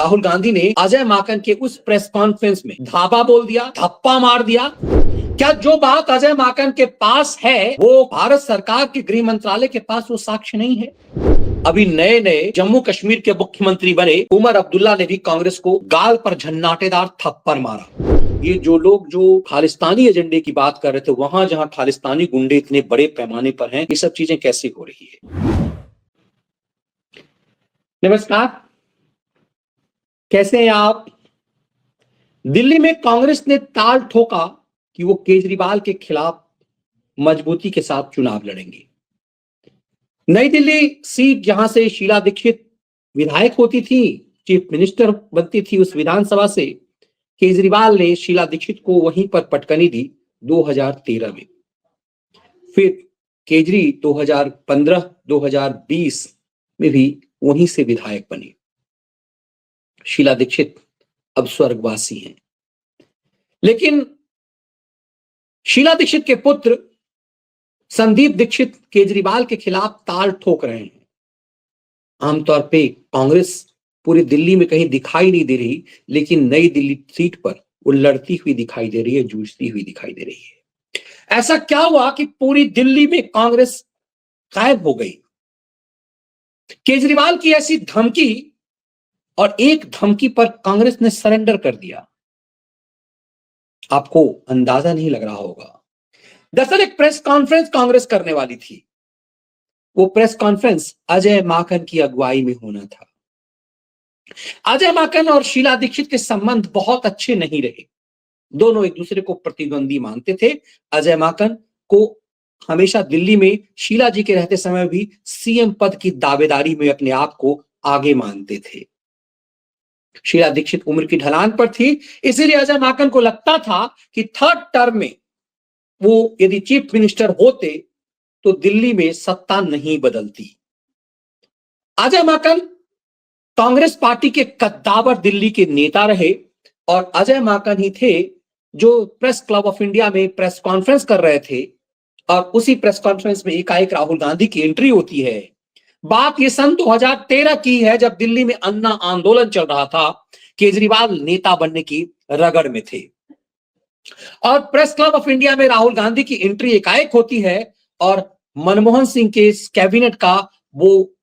राहुल गांधी ने अजय माकन के उस प्रेस कॉन्फ्रेंस में धाबा बोल दिया, धप्पा मार दिया। क्या जो बात अजय माकन के पास है वो भारत सरकार के गृह मंत्रालय के पास वो साक्ष्य नहीं है? अभी नए नए जम्मू कश्मीर के मुख्यमंत्री बने उमर अब्दुल्ला ने भी कांग्रेस को गाल पर झन्नाटेदार थप्पड़ मारा। ये जो लोग जो खालिस्तानी एजेंडे की बात कर रहे थे, वहां जहां खालिस्तानी गुंडे इतने बड़े पैमाने पर हैं, ये सब चीजें कैसे हो रही है? नमस्कार, कैसे हैं आप? दिल्ली में कांग्रेस ने ताल ठोका कि वो केजरीवाल के खिलाफ मजबूती के साथ चुनाव लड़ेंगे। नई दिल्ली सीट जहां से शीला दीक्षित विधायक होती थी, चीफ मिनिस्टर बनती थी, उस विधानसभा से केजरीवाल ने शीला दीक्षित को वहीं पर पटकनी दी 2013 में। फिर केजरी 2015-2020 में भी वहीं से विधायक बनी। शीला दीक्षित अब स्वर्गवासी हैं, लेकिन शीला दीक्षित के पुत्र संदीप दीक्षित केजरीवाल के खिलाफ ताल ठोक रहे हैं। आमतौर पे कांग्रेस पूरी दिल्ली में कहीं दिखाई नहीं दे रही, लेकिन नई दिल्ली सीट पर वो लड़ती हुई दिखाई दे रही है, जूझती हुई दिखाई दे रही है। ऐसा क्या हुआ कि पूरी दिल्ली में कांग्रेस गायब हो गई? केजरीवाल की ऐसी धमकी, और एक धमकी पर कांग्रेस ने सरेंडर कर दिया। आपको अंदाजा नहीं लग रहा होगा। दरअसल एक प्रेस कॉन्फ्रेंस कांग्रेस करने वाली थी। वो प्रेस कॉन्फ्रेंस अजय माकन की अगुवाई में होना था। अजय माकन और शीला दीक्षित के संबंध बहुत अच्छे नहीं रहे। दोनों एक दूसरे को प्रतिद्वंदी मानते थे। अजय माकन को हमेशा दिल्ली में शीला जी के रहते समय भी सीएम पद की दावेदारी में अपने आप को आगे मानते थे। शीला दीक्षित उम्र की ढलान पर थी, इसीलिए अजय माकन को लगता था कि थर्ड टर्म में वो यदि चीफ मिनिस्टर होते तो दिल्ली में सत्ता नहीं बदलती। अजय माकन कांग्रेस पार्टी के कद्दावर दिल्ली के नेता रहे, और अजय माकन ही थे जो प्रेस क्लब ऑफ इंडिया में प्रेस कॉन्फ्रेंस कर रहे थे, और उसी प्रेस कॉन्फ्रेंस में एकाएक राहुल गांधी की एंट्री होती है। बात ये सन 2013 की है, जब दिल्ली में अन्ना आंदोलन चल रहा था। केजरीवाल नेता बनने की रगड़ में थे, और प्रेस क्लब ऑफ इंडिया में राहुल गांधी की एंट्री एकाएक होती है, और मनमोहन सिंह के कैबिनेट का वो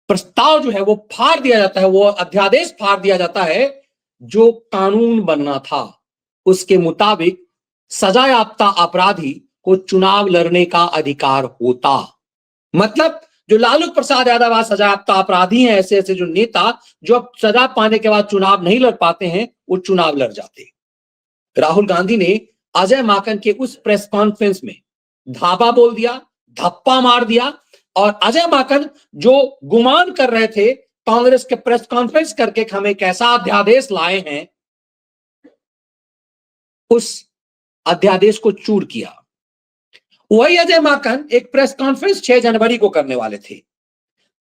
प्रस्ताव जो है वो फाड़ दिया जाता है, वो अध्यादेश फाड़ दिया जाता है जो कानून बनना था। उसके मुताबिक सजायाफ्ता अपराधी को चुनाव लड़ने का अधिकार होता। मतलब जो लालू प्रसाद यादव आज सजायाफ्ता अपराधी हैं, ऐसे ऐसे जो नेता जो अब सजा पाने के बाद चुनाव नहीं लड़ पाते हैं, वो चुनाव लड़ जाते। राहुल गांधी ने अजय माकन के उस प्रेस कॉन्फ्रेंस में धाबा बोल दिया, धप्पा मार दिया, और अजय माकन जो गुमान कर रहे थे कांग्रेस के प्रेस कॉन्फ्रेंस करके हमें कैसा अध्यादेश लाए हैं, उस अध्यादेश को चूर किया। वही अजय माकन एक प्रेस कॉन्फ्रेंस 6 जनवरी को करने वाले थे।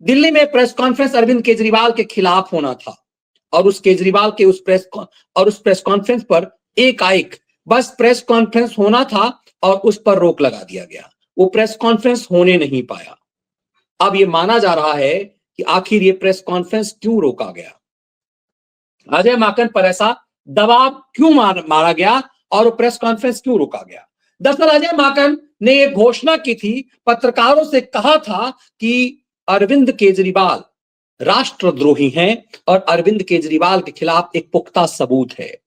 दिल्ली में प्रेस कॉन्फ्रेंस अरविंद केजरीवाल के खिलाफ होना था, और उस केजरीवाल के उस प्रेस कॉन्फ्रेंस पर एकाएक बस प्रेस कॉन्फ्रेंस होना था और उस पर रोक लगा दिया गया। वो प्रेस कॉन्फ्रेंस होने नहीं पाया। अब ये माना जा रहा है कि आखिर ये प्रेस कॉन्फ्रेंस क्यों रोका गया, अजय माकन पर ऐसा दबाव क्यों मारा गया, और वो प्रेस कॉन्फ्रेंस क्यों रोका गया। दरअसल अजय माकन ने यह घोषणा की थी, पत्रकारों से कहा था कि अरविंद केजरीवाल राष्ट्रद्रोही हैं, और अरविंद केजरीवाल के खिलाफ एक पुख्ता सबूत है।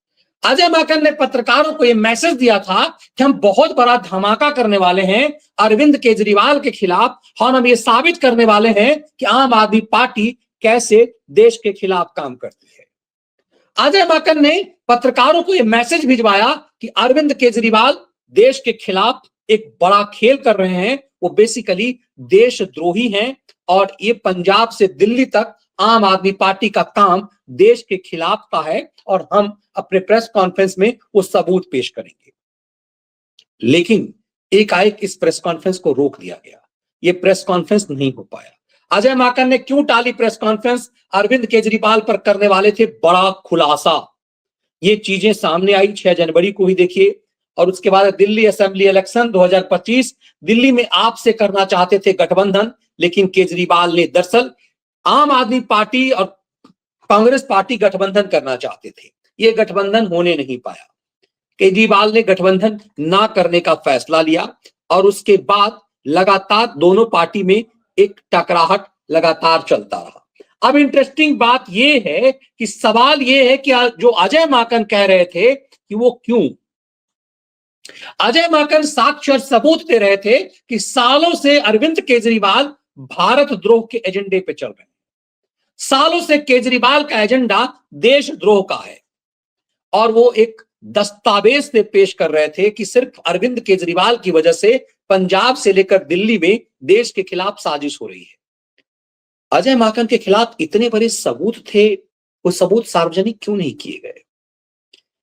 अजय माकन ने पत्रकारों को यह मैसेज दिया था कि हम बहुत बड़ा धमाका करने वाले हैं अरविंद केजरीवाल के खिलाफ, और हम ये साबित करने वाले हैं कि आम आदमी पार्टी कैसे देश के खिलाफ काम करती है। अजय माकन ने पत्रकारों को यह मैसेज भिजवाया कि अरविंद केजरीवाल देश के खिलाफ एक बड़ा खेल कर रहे हैं, वो बेसिकली देशद्रोही हैं, और ये पंजाब से दिल्ली तक आम आदमी पार्टी का काम देश के खिलाफ का है, और हम अपने प्रेस कॉन्फ्रेंस में वो सबूत पेश करेंगे। लेकिन एकाएक इस प्रेस कॉन्फ्रेंस को रोक दिया गया। ये प्रेस कॉन्फ्रेंस नहीं हो पाया। अजय माकन ने क्यों टाली प्रेस कॉन्फ्रेंस? अरविंद केजरीवाल पर करने वाले थे बड़ा खुलासा। ये चीजें सामने आई 6 जनवरी को ही, देखिए। और उसके बाद दिल्ली असेंबली इलेक्शन 2025 दिल्ली में आपसे करना चाहते थे गठबंधन, लेकिन केजरीवाल ने दरअसल आम आदमी पार्टी और कांग्रेस पार्टी गठबंधन करना चाहते थे। ये गठबंधन होने नहीं पाया। केजरीवाल ने गठबंधन ना करने का फैसला लिया और उसके बाद लगातार दोनों पार्टी में एक टकराहट लगातार चलता रहा। अब इंटरेस्टिंग बात यह है कि सवाल यह है कि जो अजय माकन कह रहे थे कि वो क्यों, अजय माकन साक्ष्य और सबूत दे रहे थे कि सालों से अरविंद केजरीवाल भारत द्रोह के एजेंडे पे चल रहे हैं। सालों से केजरीवाल का एजेंडा देशद्रोह का है और वो एक दस्तावेज से पेश कर रहे थे कि सिर्फ अरविंद केजरीवाल की वजह से पंजाब से लेकर दिल्ली में देश के खिलाफ साजिश हो रही है। अजय माकन के खिलाफ इतने बड़े सबूत थे, वो सबूत सार्वजनिक क्यों नहीं किए गए?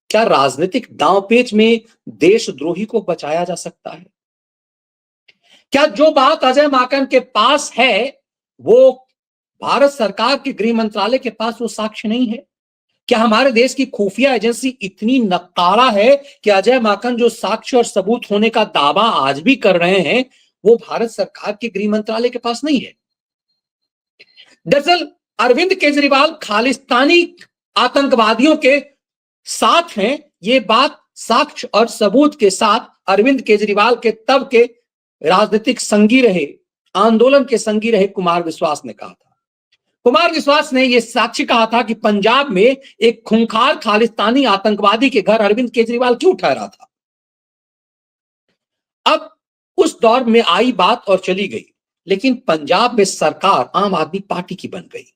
क्या राजनीतिक दांवपेच में देशद्रोही को बचाया जा सकता है? क्या जो बात अजय माकन के पास है वो भारत सरकार के गृह मंत्रालय के पास वो साक्ष्य नहीं है? क्या हमारे देश की खुफिया एजेंसी इतनी नकारा है कि अजय माकन जो साक्ष्य और सबूत होने का दावा आज भी कर रहे हैं वो भारत सरकार के गृह मंत्रालय के पास नहीं है? दरअसल अरविंद केजरीवाल खालिस्तानी आतंकवादियों के साथ हैं, ये बात साक्ष्य और सबूत के साथ अरविंद केजरीवाल के तब के राजनीतिक संगी रहे, आंदोलन के संगी रहे कुमार विश्वास ने कहा था। कुमार विश्वास ने यह साक्ष्य कहा था कि पंजाब में एक खूंखार खालिस्तानी आतंकवादी के घर अरविंद केजरीवाल क्यों ठहरा था। अब उस दौर में आई बात और चली गई, लेकिन पंजाब में सरकार आम आदमी पार्टी की बन गई।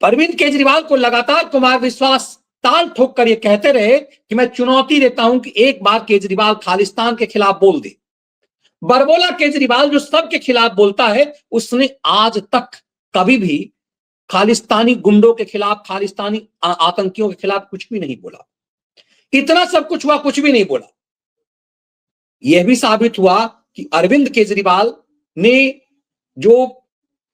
अरविंद केजरीवाल को लगातार कुमार विश्वास ताल ठोक कर यह कहते रहे कि मैं चुनौती देता हूं कि एक बार केजरीवाल खालिस्तान के खिलाफ बोल दे। बरबोला केजरीवाल जो सबके खिलाफ बोलता है, उसने आज तक कभी भी खालिस्तानी गुंडों के खिलाफ, खालिस्तानी आतंकियों के खिलाफ कुछ भी नहीं बोला। इतना सब कुछ हुआ, कुछ भी नहीं बोला। यह भी साबित हुआ कि अरविंद केजरीवाल ने जो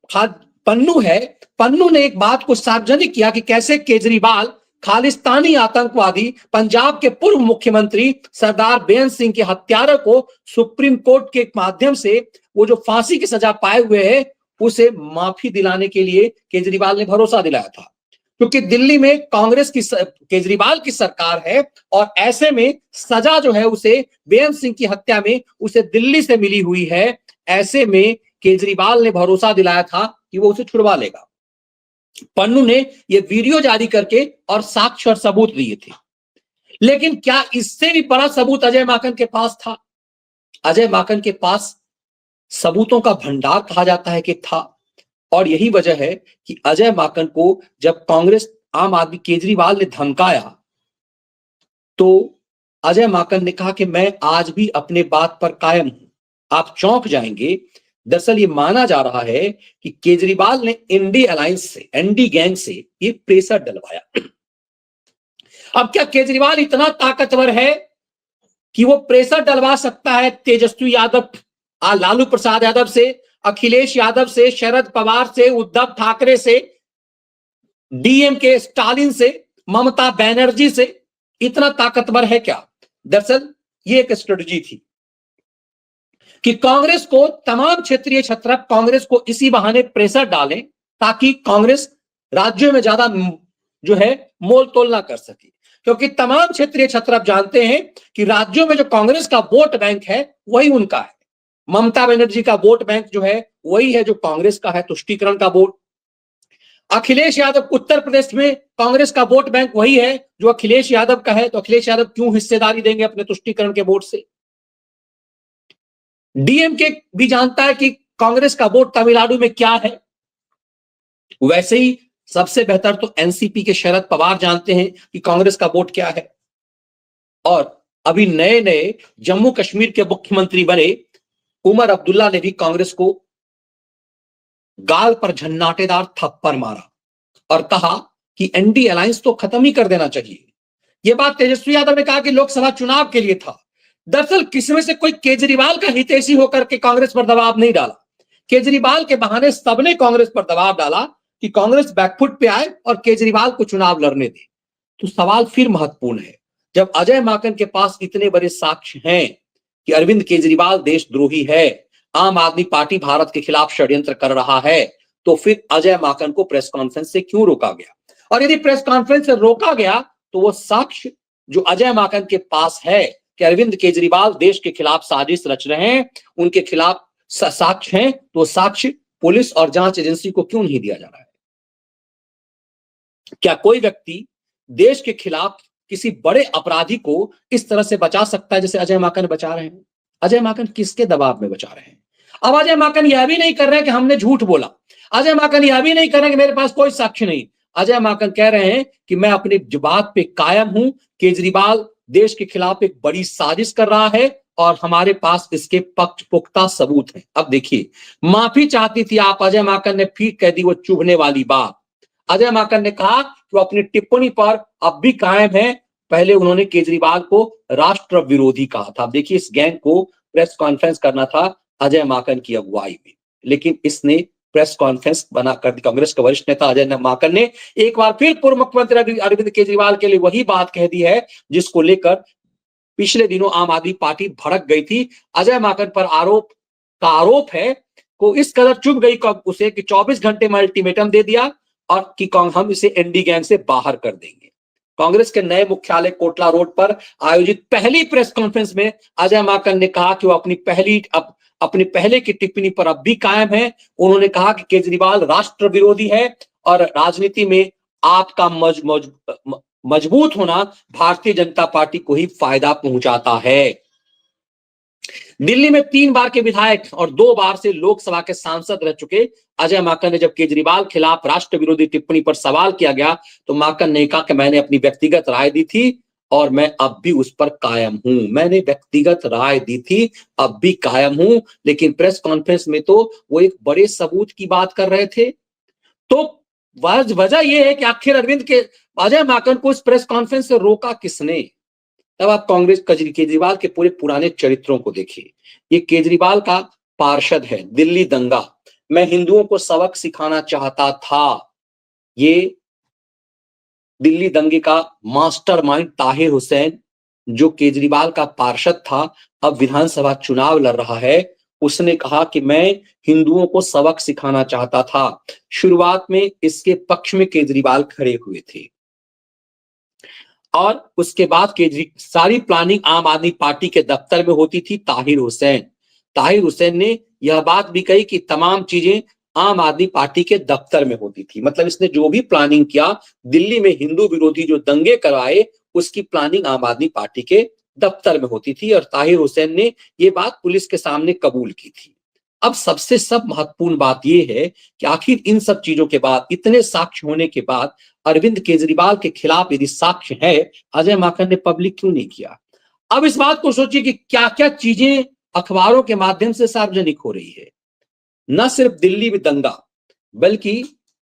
पन्नू है, पन्नू ने एक बात को सार्वजनिक किया कि कैसे केजरीवाल खालिस्तानी आतंकवादी पंजाब के पूर्व मुख्यमंत्री सरदार बेअंत सिंह के हत्यारों को सुप्रीम कोर्ट के माध्यम से वो जो फांसी की सजा पाए हुए हैं उसे माफी दिलाने के लिए केजरीवाल ने भरोसा दिलाया था, क्योंकि दिल्ली में कांग्रेस की केजरीवाल की सरकार है और ऐसे में सजा जो है उसे बेअंत सिंह की हत्या में उसे दिल्ली से मिली हुई है। ऐसे में केजरीवाल ने भरोसा दिलाया था कि वो उसे छुड़वा लेगा। पन्नू ने यह वीडियो जारी करके और साक्ष्य और सबूत दिए थे, लेकिन क्या इससे भी बड़ा सबूत अजय माकन के पास था? अजय माकन के पास सबूतों का भंडार कहा जाता है कि था, और यही वजह है कि अजय माकन को जब कांग्रेस आम आदमी केजरीवाल ने धमकाया तो अजय माकन ने कहा कि मैं आज भी अपने बात पर कायम हूं, आप चौंक जाएंगे। दरअसल ये माना जा रहा है कि केजरीवाल ने एनडी अलायंस से, एनडी गैंग से ये प्रेशर डलवाया। अब क्या केजरीवाल इतना ताकतवर है कि वो प्रेशर डलवा सकता है तेजस्वी यादव, लालू प्रसाद यादव से, अखिलेश यादव से, शरद पवार से, उद्धव ठाकरे से, डीएमके स्टालिन से, ममता बनर्जी से? इतना ताकतवर है क्या? दरअसल ये एक स्ट्रेटजी थी कि कांग्रेस को, तमाम क्षेत्रीय छत्रप कांग्रेस को इसी बहाने प्रेशर डालें ताकि कांग्रेस राज्यों में ज्यादा जो है मोल तोल ना कर सके, क्योंकि तमाम क्षेत्रीय छत्रप जानते हैं कि राज्यों में जो कांग्रेस का वोट बैंक है वही उनका है। ममता बनर्जी का वोट बैंक जो है वही है जो कांग्रेस का है, तुष्टीकरण का वोट। अखिलेश यादव, उत्तर प्रदेश में कांग्रेस का वोट बैंक वही है जो अखिलेश यादव का है, तो अखिलेश यादव क्यों हिस्सेदारी देंगे अपने तुष्टीकरण के वोट से? डीएमके भी जानता है कि कांग्रेस का वोट तमिलनाडु में क्या है। वैसे ही सबसे बेहतर तो एनसीपी के शरद पवार जानते हैं कि कांग्रेस का वोट क्या है। और अभी नए नए जम्मू कश्मीर के मुख्यमंत्री बने उमर अब्दुल्ला ने भी कांग्रेस को गाल पर झन्नाटेदार थप्पड़ मारा और कहा कि एनडी अलायंस तो खत्म ही कर देना चाहिए। यह बात तेजस्वी यादव ने कहा कि लोकसभा चुनाव के लिए था। दरअसल किसी में से कोई केजरीवाल का हितैषी होकर के कांग्रेस पर दबाव नहीं डाला। केजरीवाल के बहाने सबने कांग्रेस पर दबाव डाला कि कांग्रेस बैकफुट पे आए और केजरीवाल को चुनाव लड़ने दे। तो सवाल फिर महत्वपूर्ण है, जब अजय माकन के पास इतने बड़े साक्ष्य हैं कि अरविंद केजरीवाल देशद्रोही है, आम आदमी पार्टी भारत के खिलाफ षड्यंत्र कर रहा है, तो फिर अजय माकन को प्रेस कॉन्फ्रेंस से क्यों रोका गया? और यदि प्रेस कॉन्फ्रेंस से रोका गया तो वो साक्ष्य जो अजय माकन के पास है कि अरविंद केजरीवाल देश के खिलाफ साजिश रच रहे हैं, उनके खिलाफ साक्ष्य हैं, तो साक्ष्य पुलिस और जांच एजेंसी को क्यों नहीं दिया जा रहा है? क्या कोई व्यक्ति देश के खिलाफ किसी बड़े अपराधी को इस तरह से बचा सकता है जैसे अजय माकन बचा रहे हैं? अजय माकन किसके दबाव में बचा रहे हैं? अब अजय माकन यह भी नहीं कर रहे हैं कि हमने झूठ बोला, अजय माकन यह भी नहीं कर रहे हैं कि मेरे पास कोई साक्ष्य नहीं। अजय माकन कह रहे हैं कि मैं अपनी बात पे कायम हूं, केजरीवाल देश के खिलाफ एक बड़ी साजिश कर रहा है और हमारे पास इसके पक्ष पुख्ता सबूत हैं। अब देखिए, माफी चाहती थी आप, अजय माकन ने फिर कह दी वो चुभने वाली बात। अजय माकन ने कहा कि वो अपनी टिप्पणी पर अब भी कायम है। पहले उन्होंने केजरीवाल को राष्ट्र विरोधी कहा था। अब देखिए, इस गैंग को प्रेस कॉन्फ्रेंस करना था अजय माकन की अगुवाई में, लेकिन इसने प्रेस कॉन्फ्रेंस बना कर दी। कांग्रेस के वरिष्ठ नेता अजय माकन ने एक बार फिर पूर्व मुख्यमंत्री अरविंद केजरीवाल के लिए वही बात कह दी है जिसको लेकर पिछले दिनों आम आदमी पार्टी भड़क गई थी। अजय माकन पर आरोप है को इस कदर चुभ गई उसे कि 24 घंटे में अल्टीमेटम दे दिया और कि हम इसे एनडी गैंग से बाहर कर देंगे। कांग्रेस के नए मुख्यालय कोटला रोड पर आयोजित पहली प्रेस कॉन्फ्रेंस में अजय माकन ने कहा कि वो अपनी पहले की टिप्पणी पर अब भी कायम है। उन्होंने कहा कि केजरीवाल राष्ट्र विरोधी है और राजनीति में आपका मजबूत होना भारतीय जनता पार्टी को ही फायदा पहुंचाता है। दिल्ली में 3 बार के विधायक और 2 बार से लोकसभा के सांसद रह चुके अजय माकन ने जब केजरीवाल खिलाफ राष्ट्र विरोधी टिप्पणी पर सवाल किया गया तो माकन ने कहा कि मैंने अपनी व्यक्तिगत राय दी थी और मैं अब भी उस पर कायम हूं। मैंने व्यक्तिगत राय दी थी, अब भी कायम हूं। लेकिन प्रेस कॉन्फ्रेंस में तो वो एक बड़े सबूत की बात कर रहे थे। तो वजह यह है कि आखिर अजय माकन को इस प्रेस कॉन्फ्रेंस से रोका किसने? तब आप कांग्रेस केजरीवाल के पूरे पुराने चरित्रों को देखिए। ये केजरीवाल का पार्षद है, दिल्ली दंगा, मैं हिंदुओं को सबक सिखाना चाहता था। ये दिल्ली दंगे का मास्टरमाइंड ताहिर हुसैन, जो केजरीवाल का पार्षद था, अब विधानसभा चुनाव लड़ रहा है। उसने कहा कि मैं हिंदुओं को सबक सिखाना चाहता था। शुरुआत में इसके पक्ष में केजरीवाल खड़े हुए थे और उसके बाद सारी प्लानिंग आम आदमी पार्टी के दफ्तर में होती थी। ताहिर हुसैन ने यह बात भी कही कि तमाम चीजें आम आदमी पार्टी के दफ्तर में होती थी। मतलब इसने जो भी प्लानिंग किया, दिल्ली में हिंदू विरोधी जो दंगे करवाए, उसकी प्लानिंग आम आदमी पार्टी के दफ्तर में होती थी और ताहिर हुसैन ने यह बात पुलिस के सामने कबूल की थी। अब सब महत्वपूर्ण बात यह है कि आखिर इन सब चीजों के बाद, इतने साक्ष्य होने के बाद, अरविंद केजरीवाल के खिलाफ यदि साक्ष्य है, अजय माकन ने पब्लिक क्यों नहीं किया? अब इस बात को सोचिए कि क्या क्या चीजें अखबारों के माध्यम से सार्वजनिक हो रही है। न सिर्फ दिल्ली में दंगा, बल्कि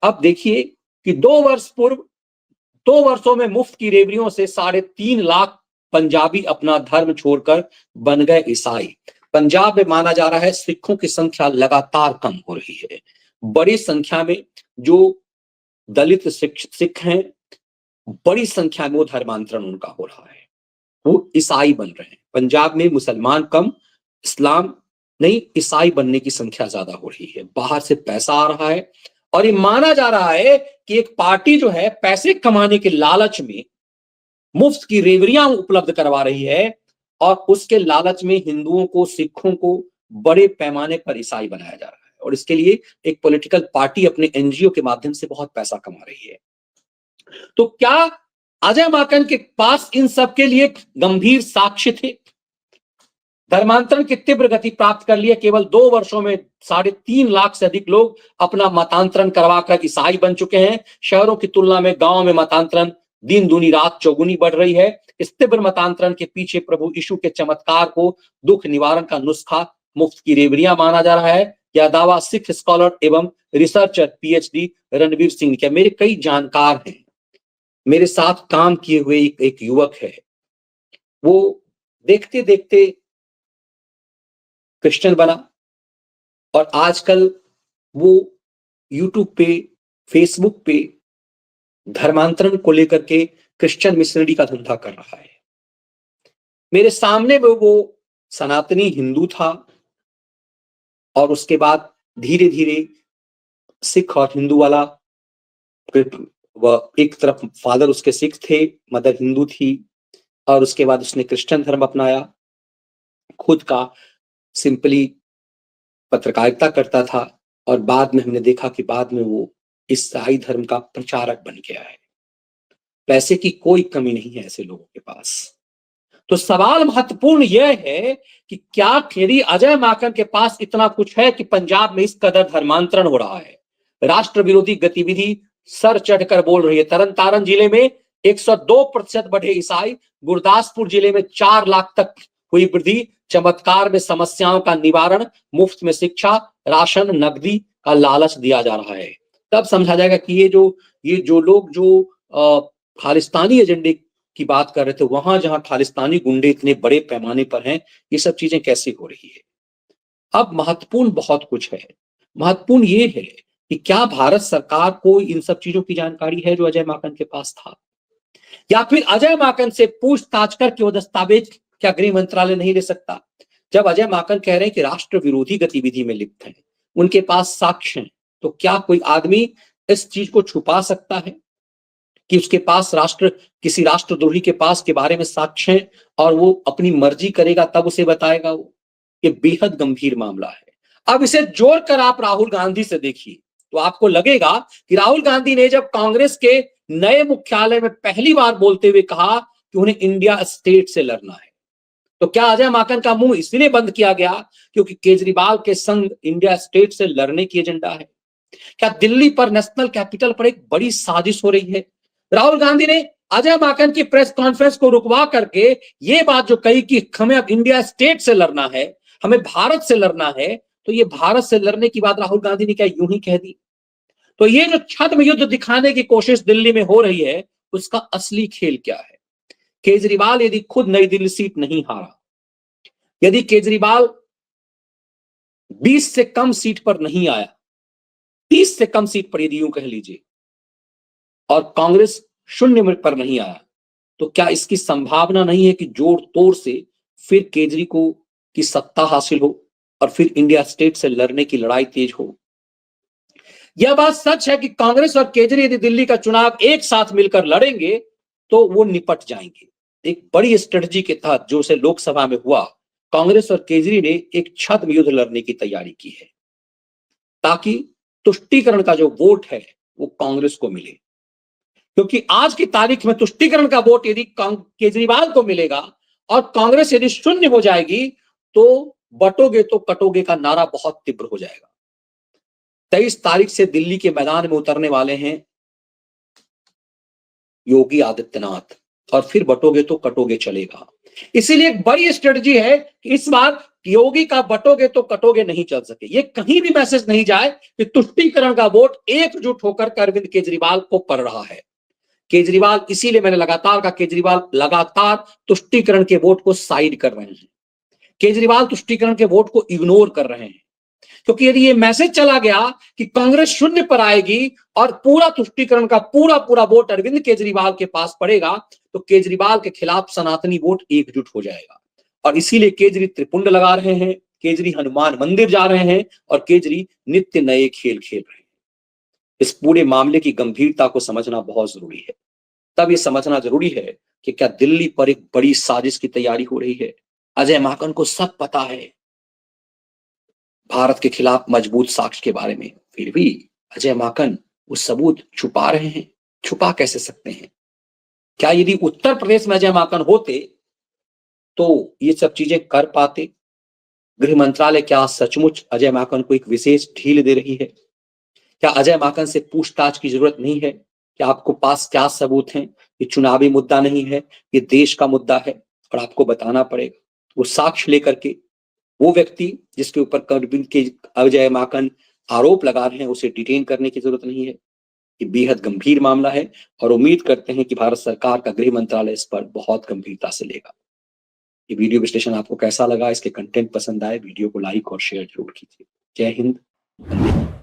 अब देखिए कि 2 वर्षों में मुफ्त की रेवड़ियों से 3.5 लाख पंजाबी अपना धर्म छोड़कर बन गए ईसाई। पंजाब में माना जा रहा है सिखों की संख्या लगातार कम हो रही है। बड़ी संख्या में जो दलित सिख हैं, बड़ी संख्या में वो धर्मांतरण उनका हो रहा है, वो ईसाई बन रहे हैं। पंजाब में मुसलमान कम, इस्लाम नहीं, ईसाई बनने की संख्या ज्यादा हो रही है। बाहर से पैसा आ रहा है और ये माना जा रहा है कि एक पार्टी जो है पैसे कमाने के लालच में मुफ्त की रेवड़ियां उपलब्ध करवा रही है और उसके लालच में हिंदुओं को, सिखों को बड़े पैमाने पर ईसाई बनाया जा रहा है और इसके लिए एक पॉलिटिकल पार्टी अपने एनजीओ के माध्यम से बहुत पैसा कमा रही है। तो क्या अजय माकन के पास इन सब के लिए गंभीर साक्ष्य थे? धर्मांतरण की तीव्र गति प्राप्त कर लिए। केवल 2 वर्षों में 3.5 लाख से अधिक लोग अपना मतांतरण करवाकर ईसाई बन चुके हैं। शहरों की तुलना में गांव में मतांतरण दिन दूनी रात चौगुनी बढ़ रही है। इस तीव्र मतांतरण के पीछे प्रभु यीशु के चमत्कार को दुख निवारण का नुस्खा मुफ्त की रेवड़ियां माना जा रहा है। यह दावा सिख स्कॉलर एवं रिसर्चर पीएचडी रणवीर सिंह ने। मेरे कई जानकार हैं, मेरे साथ काम किए हुए एक युवक है, वो देखते देखते क्रिश्चियन बना और आजकल वो यूट्यूब पे, फेसबुक पे धर्मांतरण को लेकर के क्रिश्चियन मिशनरी का धंधा कर रहा है। मेरे सामने वो सनातनी हिंदू था और उसके बाद धीरे धीरे सिख और हिंदू वाला, फिर वह एक तरफ फादर उसके सिख थे, मदर हिंदू थी, और उसके बाद उसने क्रिश्चियन धर्म अपनाया। खुद का सिंपली पत्रकारिता करता था, और बाद में हमने देखा कि बाद में वो ईसाई धर्म का प्रचारक बन गया है। पैसे की कोई कमी नहीं है ऐसे लोगों के पास। तो सवाल महत्वपूर्ण यह है कि क्या यदि अजय माकन के पास इतना कुछ है कि पंजाब में इस कदर धर्मांतरण हो रहा है, राष्ट्र विरोधी गतिविधि सर चढ़कर बोल रही है। तरन तारण जिले में 102% बढ़े ईसाई, गुरदासपुर जिले में 4 लाख तक हुई वृद्धि, चमत्कार में समस्याओं का निवारण, मुफ्त में शिक्षा, राशन, नकदी का लालच दिया जा रहा है। तब समझा जाएगा कि ये जो लोग जो खालिस्तानी एजेंडे की बात कर रहे थे, वहां जहां खालिस्तानी गुंडे इतने बड़े पैमाने पर हैं, ये सब चीजें कैसे हो रही है। अब महत्वपूर्ण बहुत कुछ है। महत्वपूर्ण ये है कि क्या भारत सरकार को इन सब चीजों की जानकारी है जो अजय माकन के पास था, या फिर अजय माकन से पूछताछ करके वो दस्तावेज क्या गृह मंत्रालय नहीं ले सकता। जब अजय माकन कह रहे हैं कि राष्ट्र विरोधी गतिविधि में लिप्त हैं, उनके पास साक्ष्य हैं, तो क्या कोई आदमी इस चीज को छुपा सकता है कि उसके पास किसी राष्ट्रद्रोही के पास के बारे में साक्ष्य है और वो अपनी मर्जी करेगा तब उसे बताएगा वो। ये बेहद गंभीर मामला है। अब इसे जोड़कर आप राहुल गांधी से देखिए तो आपको लगेगा कि राहुल गांधी ने जब कांग्रेस के नए मुख्यालय में पहली बार बोलते हुए कहा कि उन्हें इंडिया स्टेट से लड़ना है, तो क्या अजय माकन का मुंह इसलिए बंद किया गया क्योंकि केजरीवाल के संग इंडिया स्टेट से लड़ने की एजेंडा है? क्या दिल्ली पर, नेशनल कैपिटल पर एक बड़ी साजिश हो रही है? राहुल गांधी ने अजय माकन की प्रेस कॉन्फ्रेंस को रुकवा करके ये बात जो कही कि हमें अब इंडिया स्टेट से लड़ना है, हमें भारत से लड़ना है, तो ये भारत से लड़ने की बात राहुल गांधी ने क्या यूं ही कह दी? तो ये जो छद्म युद्ध दिखाने की कोशिश दिल्ली में हो रही है, उसका असली खेल क्या है? केजरीवाल यदि खुद नई दिल्ली सीट नहीं हारा, यदि केजरीवाल 20 से कम सीट पर नहीं आया, 30 से कम सीट पर यदि यूं कह लीजिए, और कांग्रेस 0 पर नहीं आया, तो क्या इसकी संभावना नहीं है कि जोड़ तोड़ से फिर केजरी को की सत्ता हासिल हो और फिर इंडिया स्टेट से लड़ने की लड़ाई तेज हो? यह बात सच है कि कांग्रेस और केजरी यदि दिल्ली का चुनाव एक साथ मिलकर लड़ेंगे तो वो निपट जाएंगे। एक बड़ी स्ट्रेटजी के तहत जो से लोकसभा में हुआ, कांग्रेस और केजरी ने एक छद्म युद्ध लड़ने की तैयारी की है ताकि तुष्टीकरण का जो वोट है वो कांग्रेस को मिले। क्योंकि आज की तारीख में तुष्टीकरण का वोट यदि केजरीवाल को मिलेगा और कांग्रेस यदि 0 हो जाएगी, तो बटोगे तो कटोगे का नारा बहुत तीव्र हो जाएगा। 23 तारीख से दिल्ली के मैदान में उतरने वाले हैं योगी आदित्यनाथ, और फिर बटोगे तो कटोगे चलेगा। इसीलिए एक बड़ी स्ट्रेटजी है कि इस बार योगी का बटोगे तो कटोगे नहीं चल सके। ये कहीं भी मैसेज नहीं जाए कि तुष्टीकरण का वोट एकजुट होकर अरविंद केजरीवाल को पड़ रहा है। केजरीवाल, इसीलिए मैंने लगातार कहा, केजरीवाल लगातार तुष्टीकरण के वोट को साइड कर रहे हैं। केजरीवाल तुष्टीकरण के वोट को इग्नोर कर रहे हैं, क्योंकि यदि ये मैसेज चला गया कि कांग्रेस 0 पर आएगी और पूरा तुष्टीकरण का पूरा वोट अरविंद केजरीवाल के पास पड़ेगा, तो केजरीवाल के खिलाफ सनातनी वोट एकजुट हो जाएगा। और इसीलिए केजरी त्रिपुंड लगा रहे हैं, केजरी हनुमान मंदिर जा रहे हैं और केजरी नित्य नए खेल खेल रहे हैं। इस पूरे मामले की गंभीरता को समझना बहुत जरूरी है। तब ये समझना जरूरी है कि क्या दिल्ली पर एक बड़ी साजिश की तैयारी हो रही है। अजय माकन को सब पता है भारत के खिलाफ मजबूत साक्ष्य के बारे में, फिर भी अजय माकन वो सबूत छुपा रहे हैं। छुपा कैसे सकते हैं? क्या यदि उत्तर प्रदेश में अजय माकन होते तो ये सब चीजें कर पाते? गृह मंत्रालय क्या सचमुच अजय माकन को एक विशेष ढील दे रही है? क्या अजय माकन से पूछताछ की जरूरत नहीं है? क्या आपको पास क्या सबूत हैं? ये चुनावी मुद्दा नहीं है, ये देश का मुद्दा है और आपको बताना पड़ेगा। वो साक्ष्य लेकर के वो व्यक्ति जिसके ऊपर अरविंद के अजय माकन आरोप लगा रहे हैं, उसे डिटेन करने की जरूरत नहीं है। ये बेहद गंभीर मामला है और उम्मीद करते हैं कि भारत सरकार का गृह मंत्रालय इस पर बहुत गंभीरता से लेगा। ये वीडियो विश्लेषण आपको कैसा लगा? इसके कंटेंट पसंद आए वीडियो को लाइक और शेयर जरूर कीजिए। जय हिंद, वंदे मातरम।